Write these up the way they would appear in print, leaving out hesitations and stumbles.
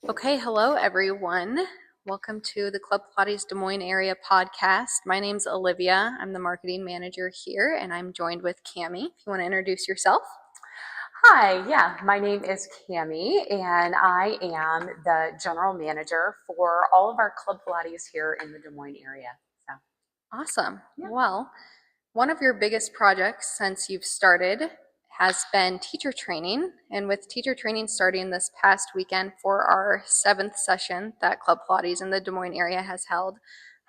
Okay, hello everyone. Welcome to the Club Pilates Des Moines area podcast. My name's Olivia. I'm the marketing manager here, and I'm joined with Cami. If you want to introduce yourself. Hi, yeah, my name is Cami, and I am the general manager for all of our Club Pilates here in the Des Moines area. So, Awesome. yeah. Well, one of your biggest projects since you've started has been teacher training, and with teacher training starting this past weekend for our 7th session that Club Pilates in the Des Moines area has held,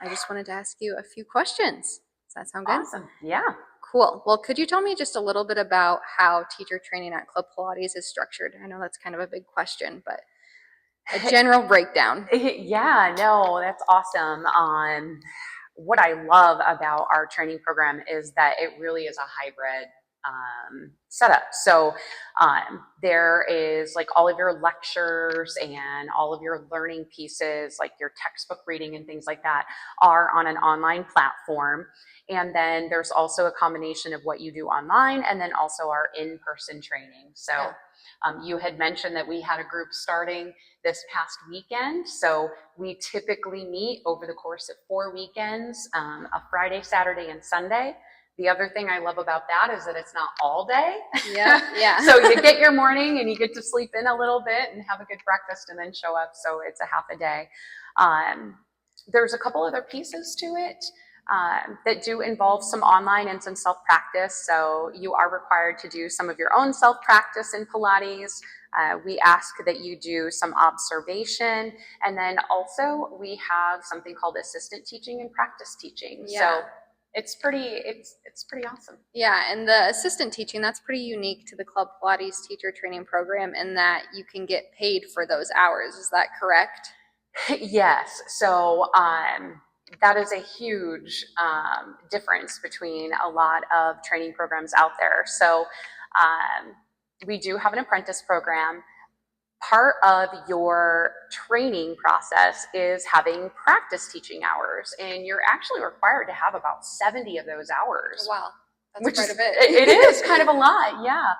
I just wanted to ask you a few questions. Does that sound good? Awesome. Yeah. Cool. Well, could you tell me just a little bit about how teacher training at Club Pilates is structured? I know that's kind of a big question, but a general breakdown. Yeah, no, that's awesome. What I love about our training program is that it really is a hybrid setup. So there is like all of your lectures and all of your learning pieces, like your textbook reading and things like that, are on an online platform. And then there's also a combination of what you do online and then also our in-person training. So you had mentioned that we had a group starting this past weekend. So we typically meet over the course of 4 weekends, a Friday, Saturday, and Sunday. The other thing I love about that is that it's not all day. Yeah. So you get your morning and you get to sleep in a little bit and have a good breakfast and then show up. So it's a half a day. There's a couple other pieces to it that do involve some online and some self-practice. So you are required to do some of your own self-practice in Pilates. We ask that you do some observation, and then also we have something called assistant teaching and practice teaching. Yeah. So it's pretty awesome. Yeah, and the assistant teaching, that's pretty unique to the Club Pilates teacher training program in that you can get paid for those hours. Is that correct? Yes. So that is a huge difference between a lot of training programs out there. So we do have an apprentice program. Part of your training process is having practice teaching hours, and you're actually required to have about 70 of those hours. Wow, that's which quite is, a bit. It is kind of a lot, yeah.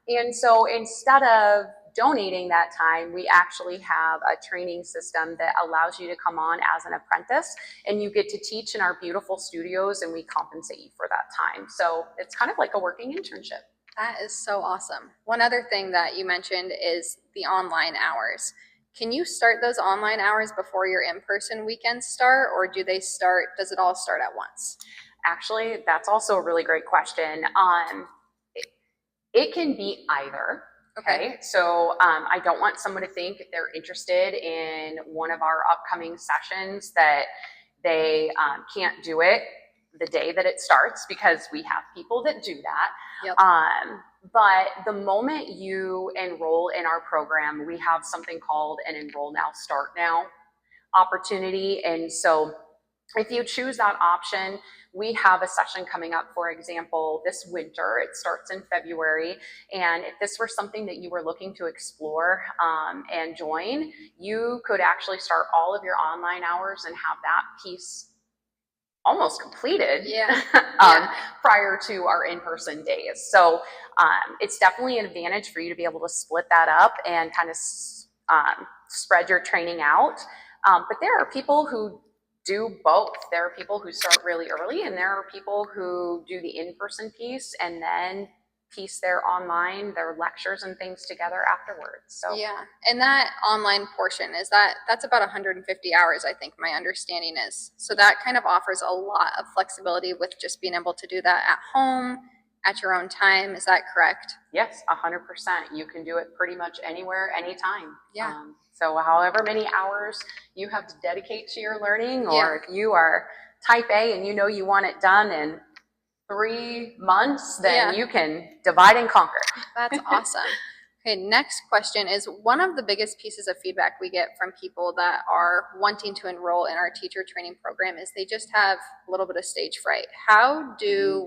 And so instead of donating that time, we actually have a training system that allows you to come on as an apprentice, and you get to teach in our beautiful studios, and we compensate you for that time. So it's kind of like a working internship. That is so awesome. One other thing that you mentioned is the online hours. Can you start those online hours before your in-person weekends start, or does it all start at once? Actually, that's also a really great question. It can be either. Okay. So I don't want someone to think if they're interested in one of our upcoming sessions that they can't do it the day that it starts, because we have people that do that. Yep. But the moment you enroll in our program, we have something called an enroll now, start now opportunity. And so if you choose that option, we have a session coming up, for example, this winter. It starts in February. And if this were something that you were looking to explore and join, you could actually start all of your online hours and have that piece almost completed prior to our in-person days. So it's definitely an advantage for you to be able to split that up and kind of spread your training out. But there are people who do both. There are people who start really early, and there are people who do the in-person piece and then piece their lectures and things together afterwards. So yeah, and that online portion that's about 150 hours, I think my understanding is. So that kind of offers a lot of flexibility with just being able to do that at home at your own time. Is that correct? Yes, 100%. You can do it pretty much anywhere, anytime. Yeah. So however many hours you have to dedicate to your learning, or if you are type A and you know you want it done in 3 months, then you can divide and conquer. That's awesome. Okay, next question is, one of the biggest pieces of feedback we get from people that are wanting to enroll in our teacher training program is they just have a little bit of stage fright.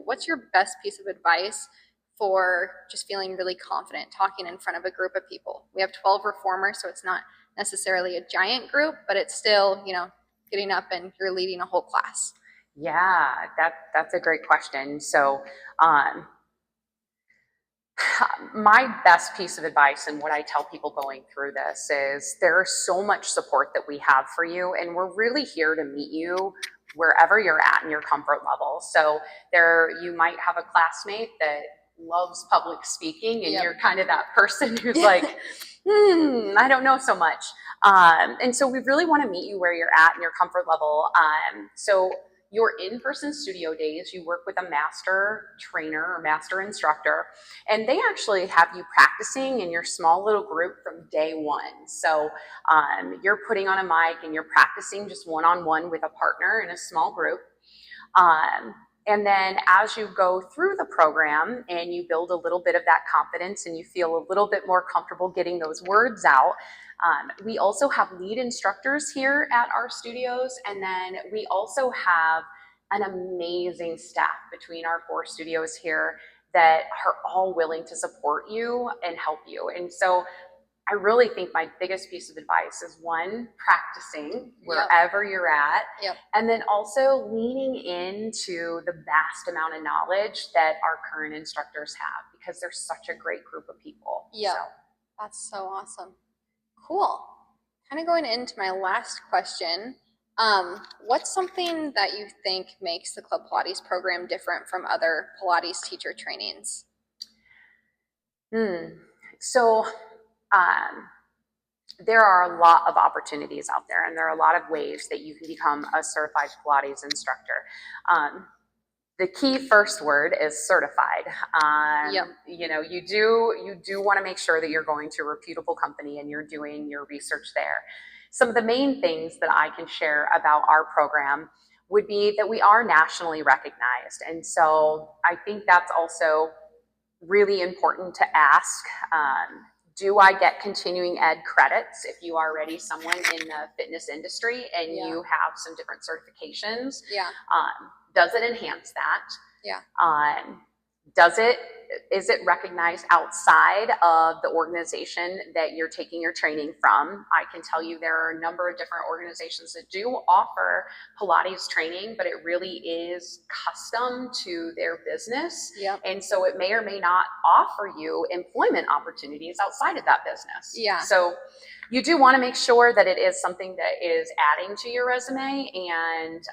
What's your best piece of advice for just feeling really confident talking in front of a group of people? We have 12 reformers, so it's not necessarily a giant group, but it's still, getting up and you're leading a whole class. Yeah, that's a great question. So My best piece of advice and what I tell people going through this is there's so much support that we have for you, and we're really here to meet you wherever you're at in your comfort level. So you might have a classmate that loves public speaking, and you're kind of that person who's like, I don't know so much. And so we really want to meet you where you're at in your comfort level. So your in-person studio days, you work with a master trainer or master instructor, and they actually have you practicing in your small little group from day one. So you're putting on a mic and you're practicing just one-on-one with a partner in a small group. And then as you go through the program and you build a little bit of that confidence and you feel a little bit more comfortable getting those words out, we also have lead instructors here at our studios. And then we also have an amazing staff between our 4 studios here that are all willing to support you and help you. And so I really think my biggest piece of advice is, one, practicing wherever you're at, and then also leaning into the vast amount of knowledge that our current instructors have, because they're such a great group of people. Yeah, so. That's so awesome. Cool. Kind of going into my last question, what's something that you think makes the Club Pilates program different from other Pilates teacher trainings? So there are a lot of opportunities out there, and there are a lot of ways that you can become a certified Pilates instructor. The key first word is certified. You know, you do want to make sure that you're going to a reputable company and you're doing your research there. Some of the main things that I can share about our program would be that we are nationally recognized. And so I think that's also really important to ask. Do I get continuing ed credits if you are already someone in the fitness industry and you have some different certifications? Does it enhance that? Is it recognized outside of the organization that you're taking your training from? I can tell you there are a number of different organizations that do offer Pilates training, but it really is custom to their business. And so it may or may not offer you employment opportunities outside of that business. So you do want to make sure that it is something that is adding to your resume and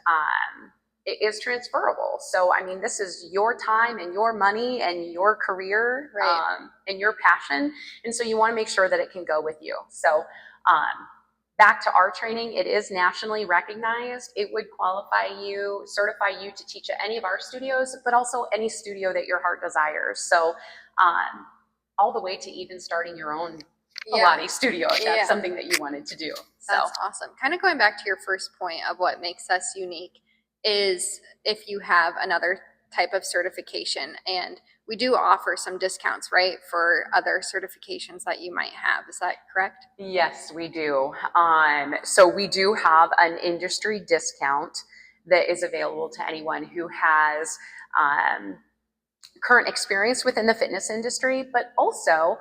it is transferable. So, I mean, this is your time and your money and your career and your passion. And so you want to make sure that it can go with you. So back to our training, it is nationally recognized. It would certify you to teach at any of our studios, but also any studio that your heart desires. So all the way to even starting your own Pilates studio, if that's something that you wanted to do. That's awesome. Kind of going back to your first point of what makes us unique is if you have another type of certification, and we do offer some discounts, right, for other certifications that you might have. Is that correct? Yes, we do. So we do have an industry discount that is available to anyone who has current experience within the fitness industry, but also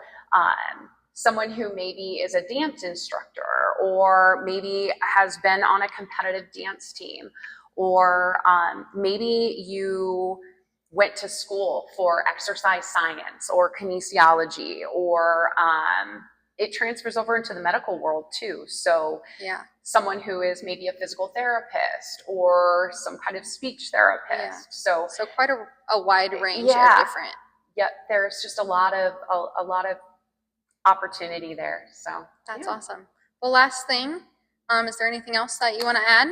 someone who maybe is a dance instructor or maybe has been on a competitive dance team, or maybe you went to school for exercise science or kinesiology, or it transfers over into the medical world too. So someone who is maybe a physical therapist or some kind of speech therapist. So quite a wide range of different. There's just a lot of opportunity there. So that's awesome. Well, last thing, is there anything else that you want to add?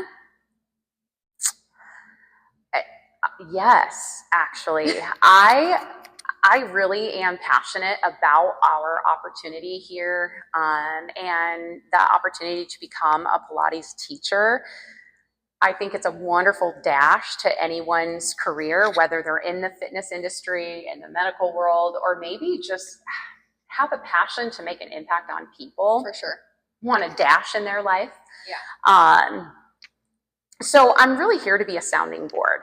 Yes, actually, I really am passionate about our opportunity here and the opportunity to become a Pilates teacher. I think it's a wonderful dash to anyone's career, whether they're in the fitness industry, in the medical world, or maybe just have a passion to make an impact on people. For sure. Want a dash in their life. So I'm really here to be a sounding board.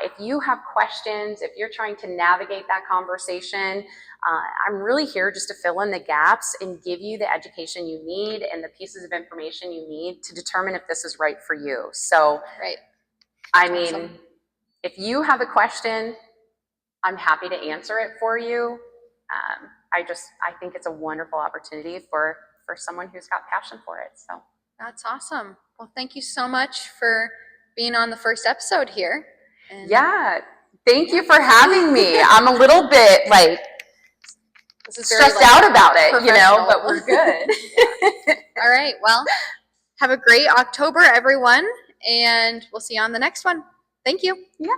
If you have questions, if you're trying to navigate that conversation, I'm really here just to fill in the gaps and give you the education you need and the pieces of information you need to determine if this is right for you. So, I mean, if you have a question, I'm happy to answer it for you. I think it's a wonderful opportunity for someone who's got passion for it. So that's awesome. Well, thank you so much for being on the first episode here. And yeah, thank you for having me. I'm a little bit like stressed out about it, but we're good. All right. Well, have a great October, everyone, and we'll see you on the next one. Thank you. Yeah.